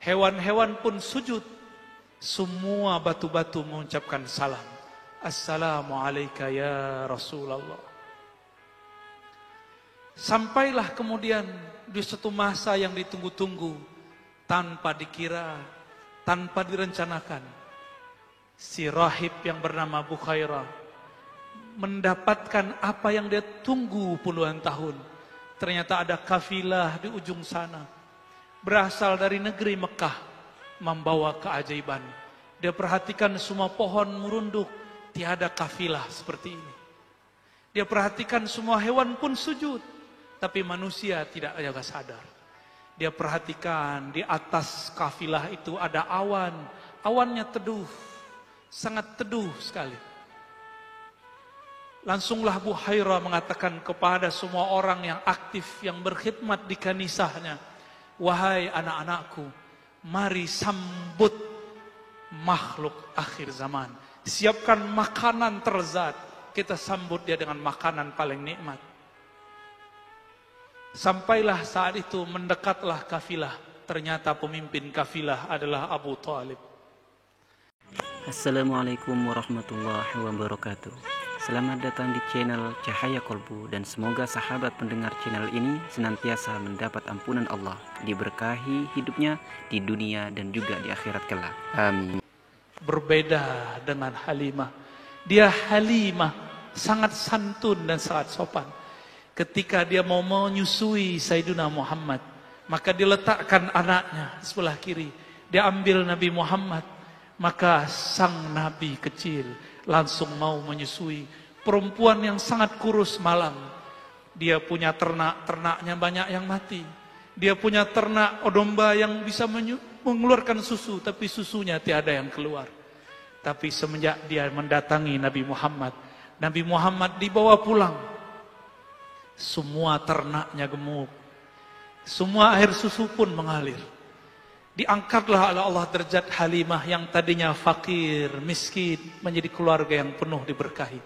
Hewan-hewan pun sujud. Semua batu-batu mengucapkan salam. Assalamualaikum ya Rasulullah. Sampailah kemudian di suatu masa yang ditunggu-tunggu, tanpa dikira, tanpa direncanakan, si rahib yang bernama Bukhairah mendapatkan apa yang dia tunggu puluhan tahun. Ternyata ada kafilah di ujung sana, berasal dari negeri Mekah, membawa keajaiban. Dia perhatikan semua pohon merunduk, tiada kafilah seperti ini. Dia perhatikan semua hewan pun sujud, tapi manusia tidak jaga sadar. Dia perhatikan di atas kafilah itu ada awan. Awannya teduh, sangat teduh sekali. Langsunglah Bukhairah mengatakan kepada semua orang yang aktif, yang berkhidmat di kanisahnya, wahai anak-anakku, mari sambut makhluk akhir zaman. Siapkan makanan terzat, kita sambut dia dengan makanan paling nikmat. Sampailah saat itu, mendekatlah kafilah. Ternyata pemimpin kafilah adalah Abu Talib. Assalamualaikum warahmatullahi wabarakatuh. Selamat datang di channel Cahaya Kolbu, dan semoga sahabat pendengar channel ini senantiasa mendapat ampunan Allah, diberkahi hidupnya di dunia dan juga di akhirat kelak. Amin. Berbeda dengan Halimah. Dia Halimah sangat santun dan sangat sopan. Ketika dia mau menyusui Sayyidina Muhammad, maka diletakkan anaknya sebelah kiri. Dia ambil Nabi Muhammad, maka sang Nabi kecil langsung mau menyusui. Perempuan yang sangat kurus malang. Dia punya ternak, ternaknya banyak yang mati. Dia punya ternak domba yang bisa mengeluarkan susu, tapi susunya tiada yang keluar. Tapi semenjak dia mendatangi Nabi Muhammad dibawa pulang. Semua ternaknya gemuk, semua air susu pun mengalir. Diangkatlah oleh Allah derajat Halimah yang tadinya fakir, miskin, menjadi keluarga yang penuh diberkahi.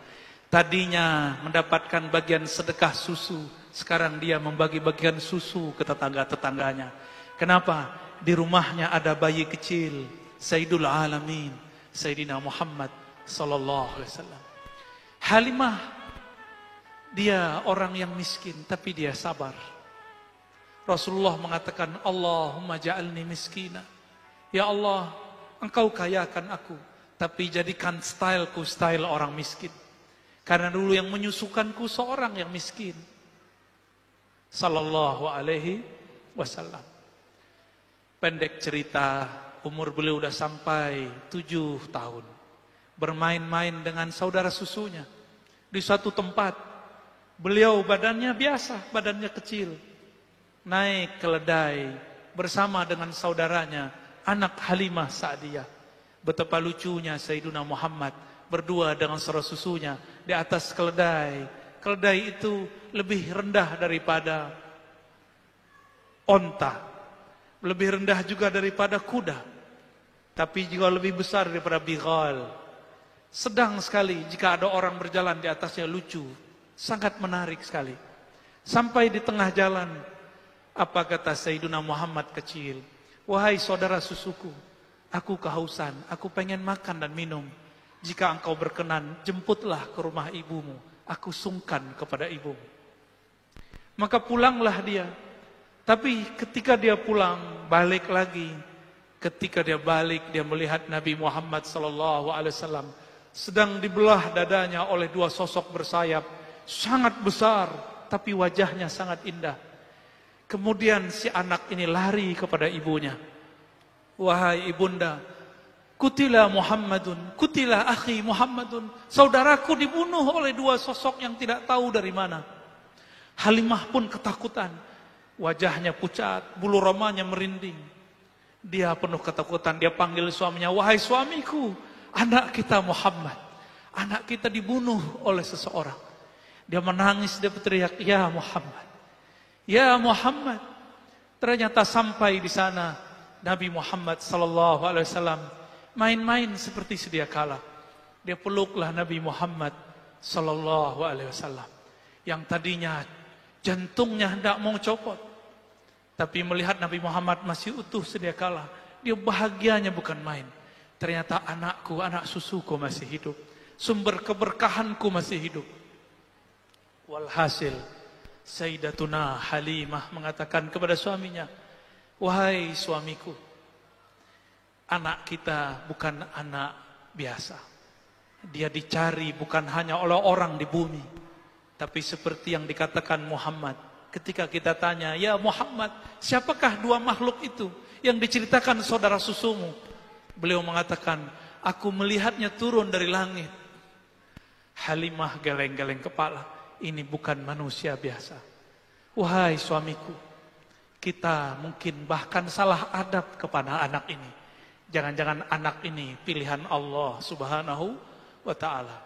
Tadinya mendapatkan bagian sedekah susu, sekarang dia membagi bagian susu ke tetangga-tetangganya. Kenapa? Di rumahnya ada bayi kecil, Sayyidul Alamin, Sayyidina Muhammad sallallahu alaihi wasallam. Halimah, dia orang yang miskin, tapi dia sabar. Rasulullah mengatakan, Allahumma ja'alni miskina. Ya Allah, engkau kayakan aku, tapi jadikan styleku style orang miskin. Karena dulu yang menyusukanku seorang yang miskin. Sallallahu alaihi wasallam. Pendek cerita, umur beliau udah sampai 7 tahun. Bermain-main dengan saudara susunya. Di suatu tempat, beliau badannya biasa, badannya kecil. Naik keledai bersama dengan saudaranya, anak Halimah Sa'diyah. Betapa lucunya Sayyidina Muhammad berdua dengan saudara susunya di atas keledai. Keledai itu lebih rendah daripada onta, lebih rendah juga daripada kuda, tapi juga lebih besar daripada bighal. Sedang sekali jika ada orang berjalan di atasnya, lucu, sangat menarik sekali. Sampai di tengah jalan, apa kata Sayyidina Muhammad kecil? Wahai saudara susuku, aku kehausan, aku pengen makan dan minum. Jika engkau berkenan, jemputlah ke rumah ibumu. Aku sungkan kepada ibumu. Maka pulanglah dia. Tapi ketika dia pulang, balik lagi. Ketika dia balik, dia melihat Nabi Muhammad SAW sedang dibelah dadanya oleh 2 sosok bersayap. Sangat besar, tapi wajahnya sangat indah. Kemudian si anak ini lari kepada ibunya. Wahai ibunda, kutila Muhammadun, kutila akhi Muhammadun. Saudaraku dibunuh oleh 2 sosok yang tidak tahu dari mana. Halimah pun ketakutan. Wajahnya pucat, bulu romanya merinding. Dia penuh ketakutan, dia panggil suaminya, wahai suamiku, anak kita Muhammad, anak kita dibunuh oleh seseorang. Dia menangis, dia berteriak, ya Muhammad. Ya Muhammad. Ternyata sampai di sana Nabi Muhammad SAW main-main seperti sedia kala. Dia peluklah Nabi Muhammad SAW yang tadinya jantungnya hendak mau copot, tapi melihat Nabi Muhammad masih utuh sedia kala, Dia bahagianya bukan main. Ternyata anakku, anak susuku masih hidup. Sumber keberkahanku masih hidup. Walhasil, Sayyidatuna Halimah mengatakan kepada suaminya, wahai suamiku, anak kita bukan anak biasa. Dia dicari bukan hanya oleh orang di bumi, tapi seperti yang dikatakan Muhammad. Ketika kita tanya, ya Muhammad, siapakah dua makhluk itu yang diceritakan saudara susumu? Beliau mengatakan, aku melihatnya turun dari langit. Halimah geleng-geleng kepala, ini bukan manusia biasa. Wahai suamiku, kita mungkin bahkan salah adab kepada anak ini. Jangan-jangan anak ini pilihan Allah Subhanahu wa ta'ala.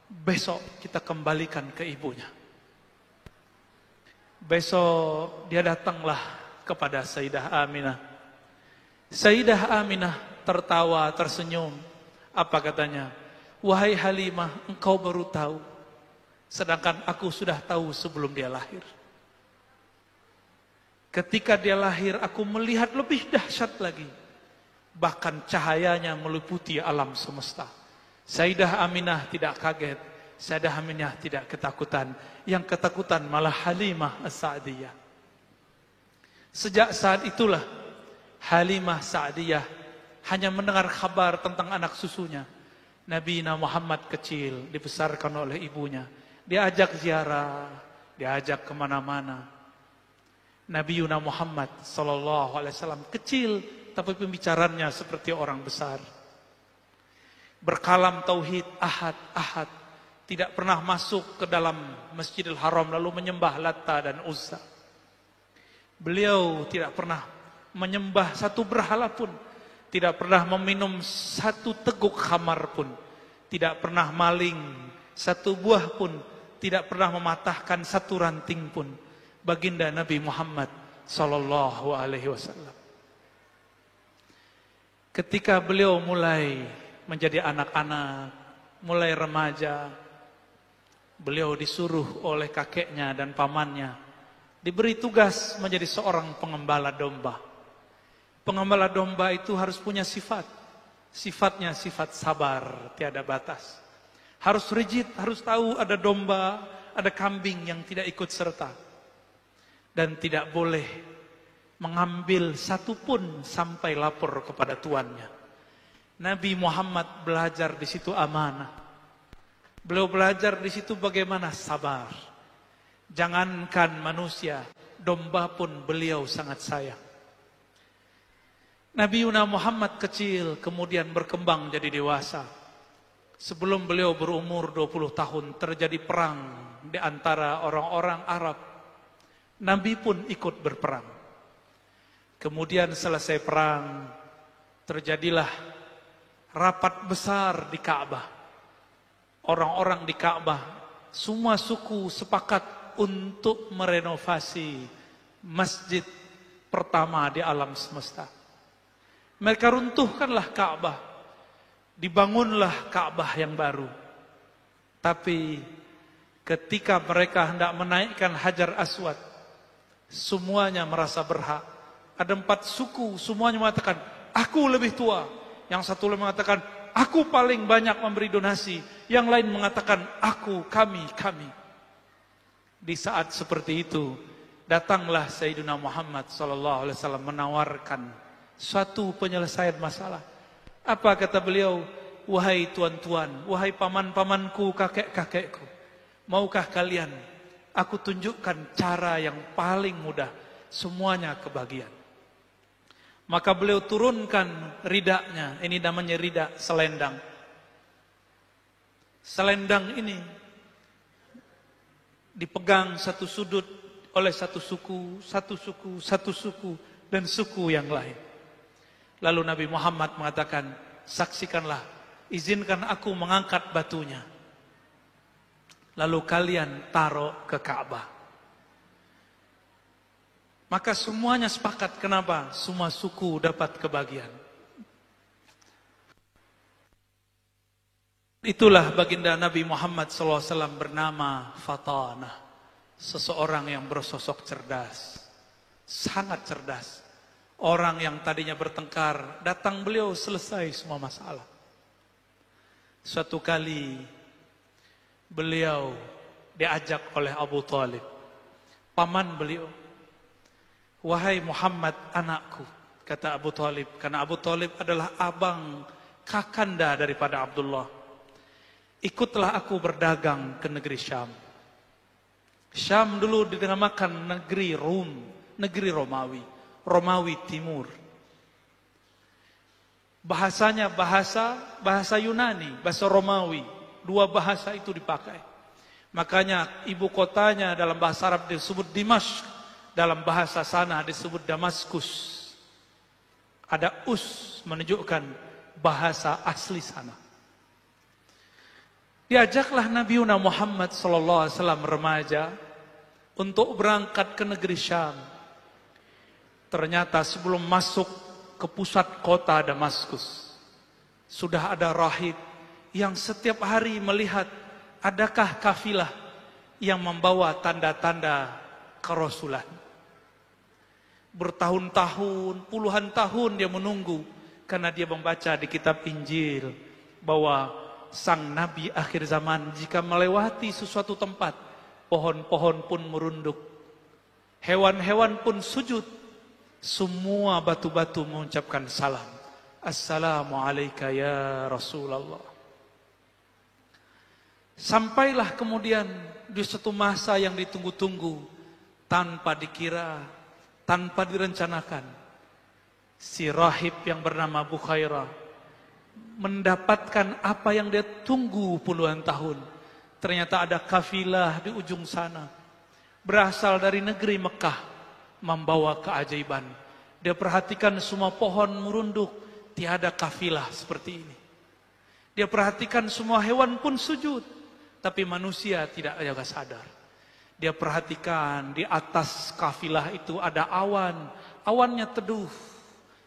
Besok kita kembalikan ke ibunya. Besok dia datanglah kepada Sayyidah Aminah. Sayyidah Aminah tertawa, tersenyum. Apa katanya? Wahai Halimah, engkau baru tahu, sedangkan aku sudah tahu sebelum dia lahir. Ketika dia lahir, aku melihat lebih dahsyat lagi. Bahkan cahayanya meliputi alam semesta. Sayyidah Aminah tidak kaget. Sayyidah Aminah tidak ketakutan. Yang ketakutan malah Halimah As-Sa'diyah. Sejak saat itulah Halimah Sa'diyah hanya mendengar kabar tentang anak susunya. Nabi Muhammad kecil dibesarkan oleh ibunya. Diajak ziarah, diajak kemana-mana. Nabi Muhammad SAW kecil, tapi pembicaranya seperti orang besar. Berkalam tauhid, ahad, ahad. Tidak pernah masuk ke dalam Masjidil Haram lalu menyembah Latta dan Uzza. Beliau tidak pernah menyembah satu berhala pun. Tidak pernah meminum satu teguk khamar pun. Tidak pernah maling satu buah pun. Tidak pernah mematahkan satu ranting pun. Baginda Nabi Muhammad sallallahu alaihi wasallam. Ketika beliau mulai menjadi anak-anak, mulai remaja, beliau disuruh oleh kakeknya dan pamannya diberi tugas menjadi seorang pengembala domba. Pengembala domba itu harus punya sifat. Sifatnya sifat sabar, tiada batas. Harus rigid, harus tahu ada domba, ada kambing yang tidak ikut serta. Dan tidak boleh mengambil satu pun sampai lapor kepada tuannya. Nabi Muhammad belajar di situ amanah. Beliau belajar di situ bagaimana sabar. Jangankan manusia, domba pun beliau sangat sayang. Nabi Muhammad kecil kemudian berkembang jadi dewasa. Sebelum beliau berumur 20 tahun terjadi perang di antara orang-orang Arab. Nabi pun ikut berperang. Kemudian selesai perang, terjadilah rapat besar di Ka'bah. Orang-orang di Ka'bah, semua suku sepakat untuk merenovasi masjid pertama di alam semesta. Mereka runtuhkanlah Ka'bah. Dibangunlah Ka'bah yang baru. Tapi ketika mereka hendak menaikkan Hajar Aswad, semuanya merasa berhak. Ada 4 suku, semuanya mengatakan, aku lebih tua. Yang satu mengatakan, aku paling banyak memberi donasi. Yang lain mengatakan, aku, kami. Di saat seperti itu, datanglah Sayyidina Muhammad SAW menawarkan suatu penyelesaian masalah. Apa kata beliau? Wahai tuan-tuan, wahai paman-pamanku, kakek-kakekku, maukah kalian aku tunjukkan cara yang paling mudah, semuanya kebahagiaan. Maka beliau turunkan ridaknya, ini namanya ridak selendang. Selendang ini dipegang satu sudut oleh satu suku, dan suku yang lain. Lalu Nabi Muhammad mengatakan, saksikanlah, izinkan aku mengangkat batunya. Lalu kalian taruh ke Ka'bah. Maka semuanya sepakat. Kenapa? Semua suku dapat kebahagiaan. Itulah baginda Nabi Muhammad SAW bernama Fatanah. Seseorang yang bersosok cerdas. Sangat cerdas. Orang yang tadinya bertengkar, datang beliau selesai semua masalah. Suatu kali beliau diajak oleh Abu Talib, paman beliau. Wahai Muhammad anakku, kata Abu Talib, karena Abu Talib adalah abang kakanda daripada Abdullah. Ikutlah aku berdagang ke negeri Syam. Syam dulu dinamakan negeri Rum, negeri Romawi, Romawi Timur. Bahasanya bahasa Yunani, bahasa Romawi. Dua bahasa itu dipakai. Makanya ibu kotanya dalam bahasa Arab disebut Dimashq, dalam bahasa sana disebut Damaskus. Ada us menunjukkan bahasa asli sana. Diajaklah Nabi Muhammad SAW remaja untuk berangkat ke negeri Syam. Ternyata sebelum masuk ke pusat kota Damaskus, sudah ada rahib yang setiap hari melihat adakah kafilah yang membawa tanda-tanda kerasulan. Bertahun-tahun, puluhan tahun dia menunggu, karena dia membaca di kitab Injil bahwa sang Nabi akhir zaman jika melewati sesuatu tempat, pohon-pohon pun merunduk, hewan-hewan pun sujud, semua batu-batu mengucapkan salam. Assalamualaikum ya Rasulullah. Sampailah kemudian di suatu masa yang ditunggu-tunggu, tanpa dikira, tanpa direncanakan, si rahib yang bernama Bukhairah mendapatkan apa yang dia tunggu puluhan tahun. Ternyata ada kafilah di ujung sana, berasal dari negeri Mekah, membawa keajaiban. Dia perhatikan semua pohon merunduk, tiada kafilah seperti ini. Dia perhatikan semua hewan pun sujud, tapi manusia tidak jaga sadar. Dia perhatikan di atas kafilah itu ada awan, awannya teduh,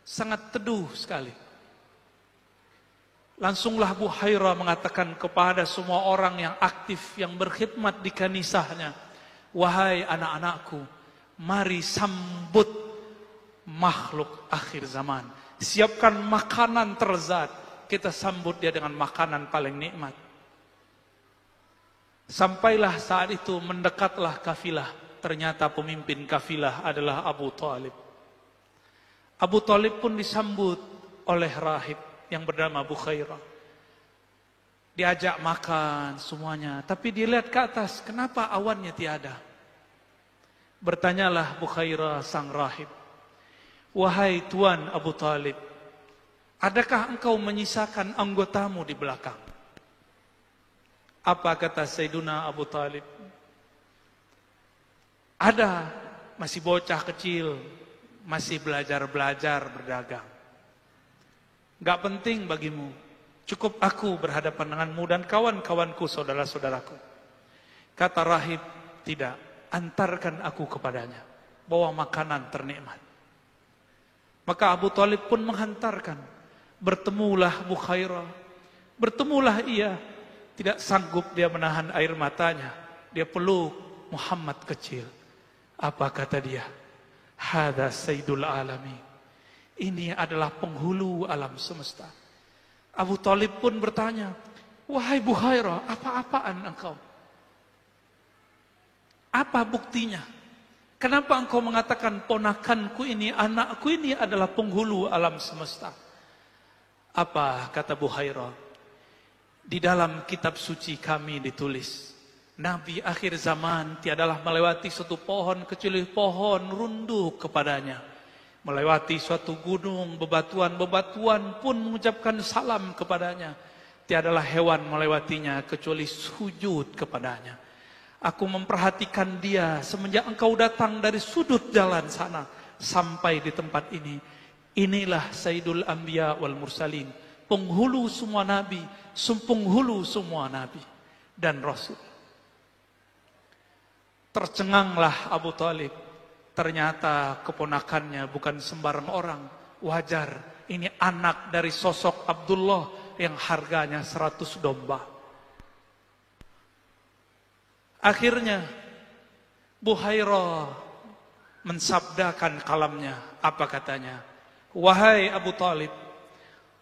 sangat teduh sekali. Langsunglah Bukhairah mengatakan kepada semua orang yang aktif, yang berkhidmat di kanisahnya, wahai anak-anakku, mari sambut makhluk akhir zaman. Siapkan makanan terzat, kita sambut dia dengan makanan paling nikmat. Sampailah saat itu, mendekatlah kafilah. Ternyata pemimpin kafilah adalah Abu Talib. Abu Talib pun disambut oleh rahib yang bernama Bukhairah. Diajak makan semuanya, tapi dilihat ke atas, kenapa awannya tiada? Bertanyalah Bukhairah sang rahib, wahai Tuan Abu Talib, adakah engkau menyisakan anggotamu di belakang? Apa kata Sayyiduna Abu Talib? Ada, masih bocah kecil, masih belajar-belajar berdagang. Gak penting bagimu, cukup aku berhadapan denganmu dan kawan-kawanku, saudara-saudaraku. Kata rahib, tidak, antarkan aku kepadanya, bawa makanan ternikmat. Maka Abu Talib pun menghantarkan. Bertemulah Bukhairah, bertemulah ia. Tidak sanggup dia menahan air matanya. Dia peluk Muhammad kecil. Apa kata dia? Hada Sayyidul Alamin. Ini adalah penghulu alam semesta. Abu Talib pun bertanya, wahai Bukhairah, apa-apaan engkau? Apa buktinya? Kenapa engkau mengatakan ponakanku ini, anakku ini adalah penghulu alam semesta? Apa kata Bukhairah? Di dalam kitab suci kami ditulis, Nabi akhir zaman tiadalah melewati suatu pohon kecuali pohon runduk kepadanya. Melewati suatu gunung, bebatuan-bebatuan pun mengucapkan salam kepadanya. Tiadalah hewan melewatinya kecuali sujud kepadanya. Aku memperhatikan dia semenjak engkau datang dari sudut jalan sana sampai di tempat ini. Inilah Sayyidul Anbiya wal Mursalin, penghulu semua nabi, penghulu semua nabi dan rasul. Tercenganglah Abu Talib. Ternyata keponakannya bukan sembarang orang. Wajar, ini anak dari sosok Abdullah yang harganya 100 domba. Akhirnya Bukhairah mensabdakan kalamnya. Apa katanya? Wahai Abu Talib,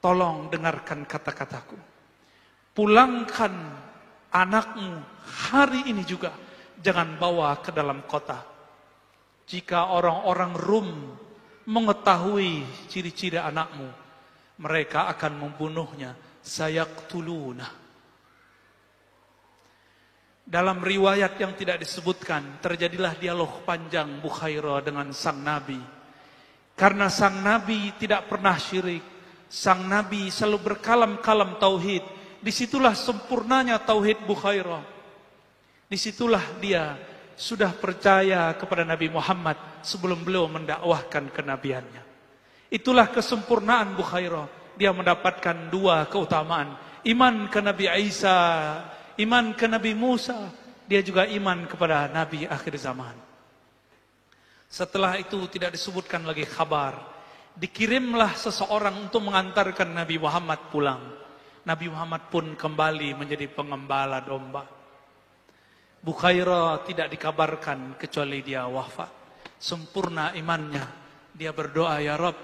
tolong dengarkan kata-kataku. Pulangkan anakmu hari ini juga. Jangan bawa ke dalam kota. Jika orang-orang Rum mengetahui ciri-ciri anakmu, mereka akan membunuhnya. Sayaqtuluna. Dalam riwayat yang tidak disebutkan, terjadilah dialog panjang Bukhairah dengan sang Nabi. Karena sang Nabi tidak pernah syirik. Sang Nabi selalu berkalam-kalam tauhid. Disitulah sempurnanya tauhid Bukhairah. Disitulah dia sudah percaya kepada Nabi Muhammad sebelum beliau mendakwahkan kenabiannya. Itulah kesempurnaan Bukhairah. Dia mendapatkan dua keutamaan. Iman ke Nabi Isa, iman ke Nabi Musa. Dia juga iman kepada Nabi akhir zaman. Setelah itu tidak disebutkan lagi kabar. Dikirimlah seseorang untuk mengantarkan Nabi Muhammad pulang. Nabi Muhammad pun kembali menjadi pengembala domba. Bukhairah tidak dikabarkan kecuali dia wafat. Sempurna imannya. Dia berdoa, ya Rabb,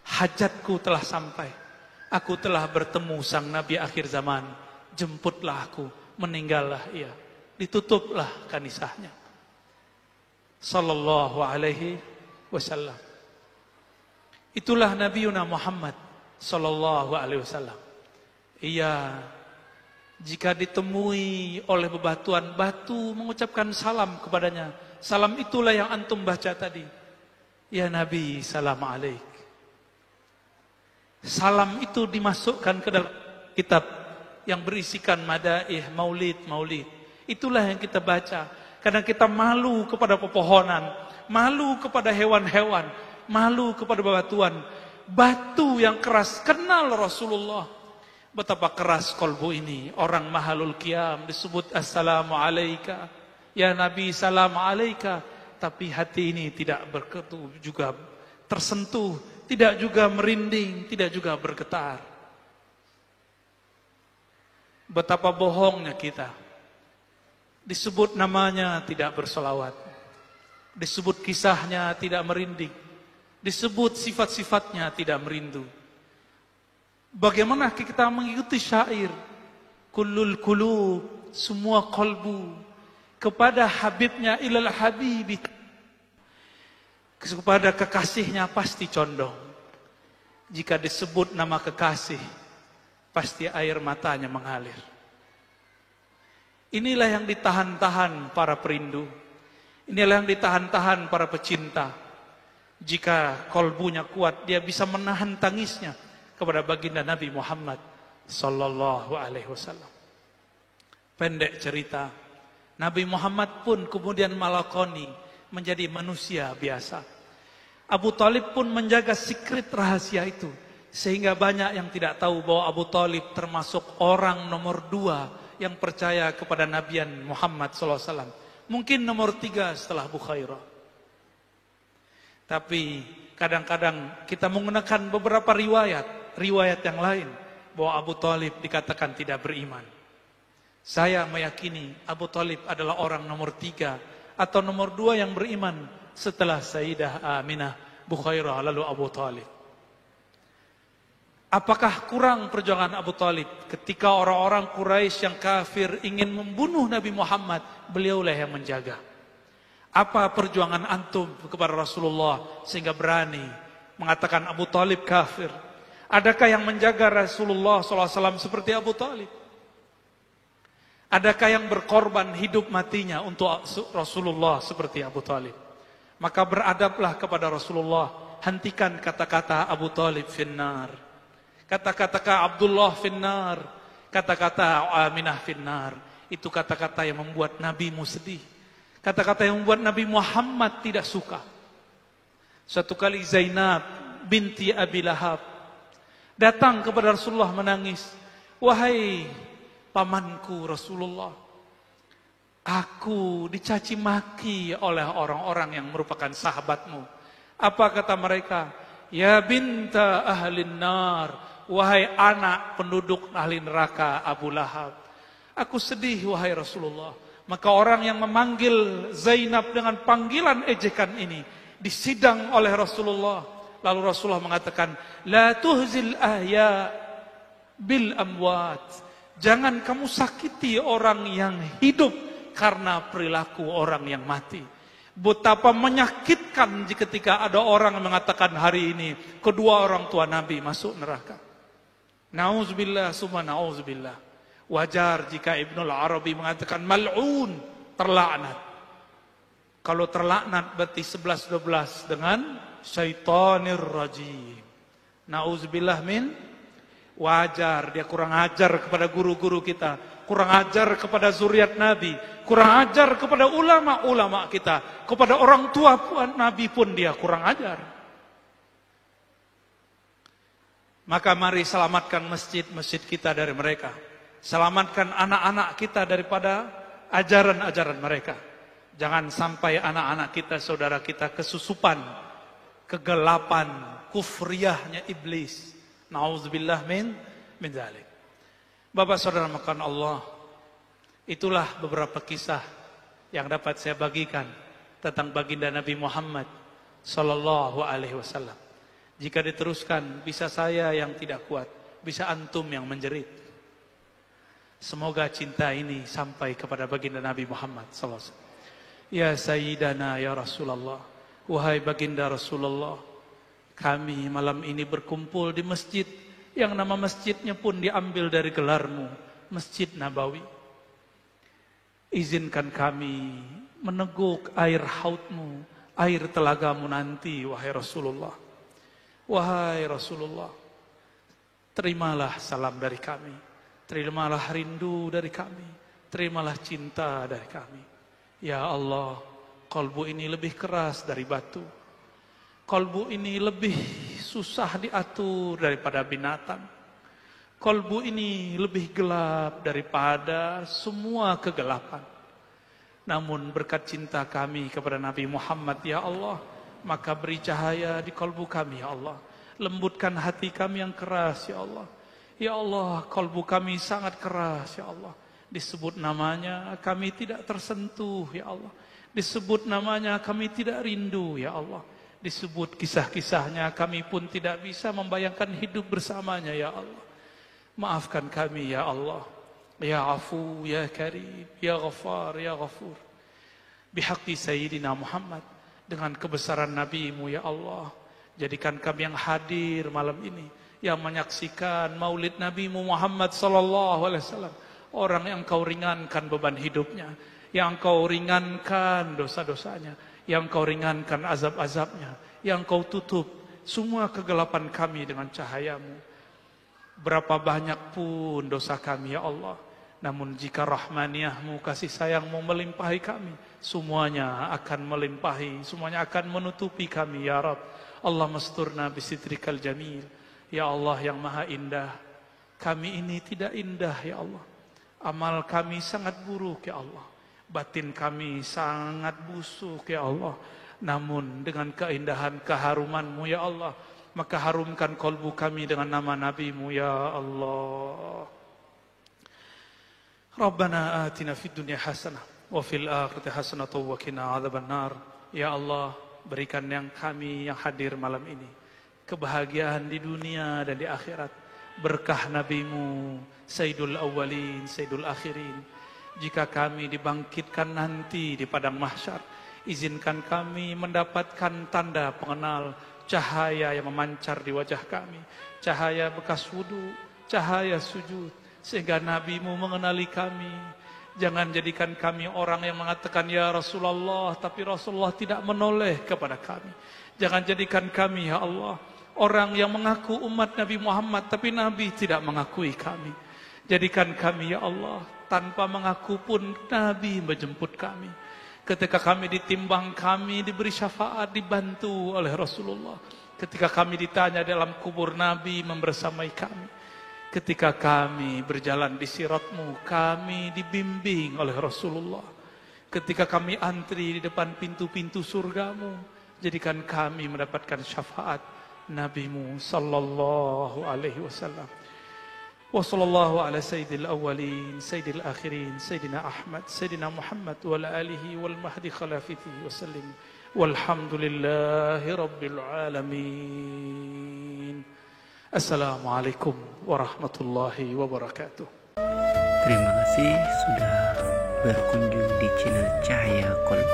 hajatku telah sampai. Aku telah bertemu sang Nabi akhir zaman. Jemputlah aku, meninggallah ia. Ditutuplah kanisahnya. Sallallahu alaihi wasallam. Itulah Nabiuna Muhammad sallallahu alaihi wasallam. Ia jika ditemui oleh bebatuan, batu mengucapkan salam kepadanya. Salam itulah yang antum baca tadi. Ya Nabi, salam alaik. Salam itu dimasukkan ke dalam kitab yang berisikan madaih, maulid. Itulah yang kita baca. Kadang kita malu kepada pepohonan, malu kepada hewan-hewan, malu kepada bebatuan. Batu yang keras kenal Rasulullah. Betapa keras kolbu ini. Orang mahalul qiyam disebut assalamu alaika. Ya Nabi, salam alaika. Tapi hati ini tidak juga tersentuh, tidak juga merinding, tidak juga bergetar. Betapa bohongnya kita. Disebut namanya tidak bersolawat. Disebut kisahnya tidak merinding. Disebut sifat-sifatnya tidak merindu. Bagaimana kita mengikuti syair? Kullul qulub, semua kolbu. Kepada Habibnya ilal habibi. Kepada kekasihnya pasti condong. Jika disebut nama kekasih, pasti air matanya mengalir. Inilah yang ditahan-tahan para perindu. Inilah yang ditahan-tahan para pecinta. Jika kolbunya kuat, dia bisa menahan tangisnya kepada baginda Nabi Muhammad sallallahu alaihi wasallam. Pendek cerita, Nabi Muhammad pun kemudian malakoni menjadi manusia biasa. Abu Talib pun menjaga secret rahasia itu. Sehingga banyak yang tidak tahu bahwa Abu Talib termasuk orang nomor 2 yang percaya kepada Nabian Muhammad SAW. Mungkin nomor 3 setelah Bukhairah. Tapi kadang-kadang kita menggunakan beberapa riwayat yang lain. Bahwa Abu Talib dikatakan tidak beriman. Saya meyakini Abu Talib adalah orang nomor 3 atau nomor 2 yang beriman setelah Sayyidah Aminah, Bukhairah, lalu Abu Talib. Apakah kurang perjuangan Abu Talib ketika orang-orang Quraisy yang kafir ingin membunuh Nabi Muhammad, beliaulah yang menjaga. Apa perjuangan antum kepada Rasulullah sehingga berani mengatakan Abu Talib kafir? Adakah yang menjaga Rasulullah SAW seperti Abu Talib? Adakah yang berkorban hidup matinya untuk Rasulullah seperti Abu Talib? Maka beradablah kepada Rasulullah. Hentikan kata-kata Abu Talib finnar. Kata-kata Abdullah finnar. Kata-kata Aminah finnar. Itu kata-kata yang membuat Nabimu sedih. Kata-kata yang membuat Nabi Muhammad tidak suka. Suatu kali Zainab binti Abi Lahab datang kepada Rasulullah menangis. Wahai pamanku Rasulullah, aku dicaci maki oleh orang-orang yang merupakan sahabatmu. Apa kata mereka? Ya binta ahlin nar, wahai anak penduduk ahli neraka Abu Lahab. Aku sedih wahai Rasulullah Maka orang yang memanggil Zainab dengan panggilan ejekan ini disidang oleh Rasulullah. Lalu Rasulullah mengatakan, la tuhzil ahya bil amwat. Jangan kamu sakiti orang yang hidup karena perilaku orang yang mati. Betapa menyakitkan ketika ada orang yang mengatakan hari ini kedua orang tua Nabi masuk neraka. Nauzubillah summa nauzubillah. Wajar jika Ibnul Arabi mengatakan mal'un, terlaknat. Kalau terlaknat berarti 11-12 dengan syaitanir rajim. Nauzubillah min. Wajar dia kurang ajar kepada guru-guru kita, kurang ajar kepada zuriat Nabi, kurang ajar kepada ulama-ulama kita, kepada orang tua Nabi pun dia kurang ajar. Maka mari selamatkan masjid-masjid kita dari mereka. Selamatkan anak-anak kita daripada ajaran-ajaran mereka. Jangan sampai anak-anak kita, saudara kita kesusupan, kegelapan, kufriyahnya iblis. Nauzubillah min dzalik. Bapak saudara makan Allah, itulah beberapa kisah yang dapat saya bagikan tentang baginda Nabi Muhammad sallallahu alaihi wasallam. Jika diteruskan, bisa saya yang tidak kuat, bisa antum yang menjerit. Semoga cinta ini sampai kepada baginda Nabi Muhammad sallallahu alaihi wasallam. Ya Sayyidana ya Rasulullah, wahai baginda Rasulullah, kami malam ini berkumpul di masjid yang nama masjidnya pun diambil dari gelarmu, Masjid Nabawi. Izinkan kami meneguk air haudmu, air telagamu nanti, wahai Rasulullah. Wahai Rasulullah, terimalah salam dari kami, terimalah rindu dari kami, terimalah cinta dari kami. Ya Allah, kalbu ini lebih keras dari batu. Kalbu ini lebih susah diatur daripada binatang. Kalbu ini lebih gelap daripada semua kegelapan. Namun berkat cinta kami kepada Nabi Muhammad, ya Allah, maka beri cahaya di kalbu kami, ya Allah. Lembutkan hati kami yang keras, ya Allah. Ya Allah, kalbu kami sangat keras, ya Allah. Disebut namanya kami tidak tersentuh, ya Allah. Disebut namanya kami tidak rindu, ya Allah. Disebut kisah-kisahnya kami pun tidak bisa membayangkan hidup bersamanya, ya Allah. Maafkan kami, ya Allah. Ya Afu, ya Karim, ya Ghaffar, ya Ghafur. Bihaqqi Sayyidina Muhammad, dengan kebesaran Nabi-Mu, ya Allah. Jadikan kami yang hadir malam ini, yang menyaksikan maulid Nabi-Mu Muhammad sallallahu alaihi wasallam. Orang yang Kau ringankan beban hidupnya, yang Kau ringankan dosa-dosanya, yang Kau ringankan azab-azabnya, yang Kau tutup semua kegelapan kami dengan cahaya-Mu. Berapa banyak pun dosa kami, ya Allah, namun jika rahmaniyah-Mu, kasih sayang-Mu melimpahi kami, semuanya akan melimpahi, semuanya akan menutupi kami, ya Rabb. Allah masturna bisitrikal jamil. Ya Allah yang maha indah, kami ini tidak indah, ya Allah. Amal kami sangat buruk, ya Allah. Batin kami sangat busuk, ya Allah. Namun dengan keindahan keharuman-Mu, ya Allah, maka harumkan kalbu kami dengan nama Nabi-Mu, ya Allah. Rabbana atina fid dunya hasanah wa fil akhirati hasanah wa qina adzabannar. Ya Allah, berikan yang kami yang hadir malam ini kebahagiaan di dunia dan di akhirat. Berkah Nabi-Mu Sayyidul Awwalin, Sayyidul Akhirin. Jika kami dibangkitkan nanti di padang mahsyar, izinkan kami mendapatkan tanda pengenal, cahaya yang memancar di wajah kami, cahaya bekas wudu, cahaya sujud, sehingga Nabi-Mu mengenali kami. Jangan jadikan kami orang yang mengatakan ya Rasulullah, tapi Rasulullah tidak menoleh kepada kami. Jangan jadikan kami, ya Allah, orang yang mengaku umat Nabi Muhammad, tapi Nabi tidak mengakui kami. Jadikan kami, ya Allah, tanpa mengaku pun Nabi menjemput kami. Ketika kami ditimbang, kami diberi syafaat, dibantu oleh Rasulullah. Ketika kami ditanya dalam kubur, Nabi membersamai kami. Ketika kami berjalan di sirat-Mu, kami dibimbing oleh Rasulullah. Ketika kami antri di depan pintu-pintu surga-Mu, jadikan kami mendapatkan syafaat Nabi-Mu sallallahu alaihi wasallam. Wa sallallahu ala sayyidil awwalin, sayyidil akhirin, sayyidina Ahmad, sayyidina Muhammad wal alihi wal mahdi khalafatihi wa sallim. Walhamdulillahi rabbil alamin. Assalamualaikum warahmatullahi wabarakatuh. Terima kasih sudah berkunjung di channel Cahaya Kolbu.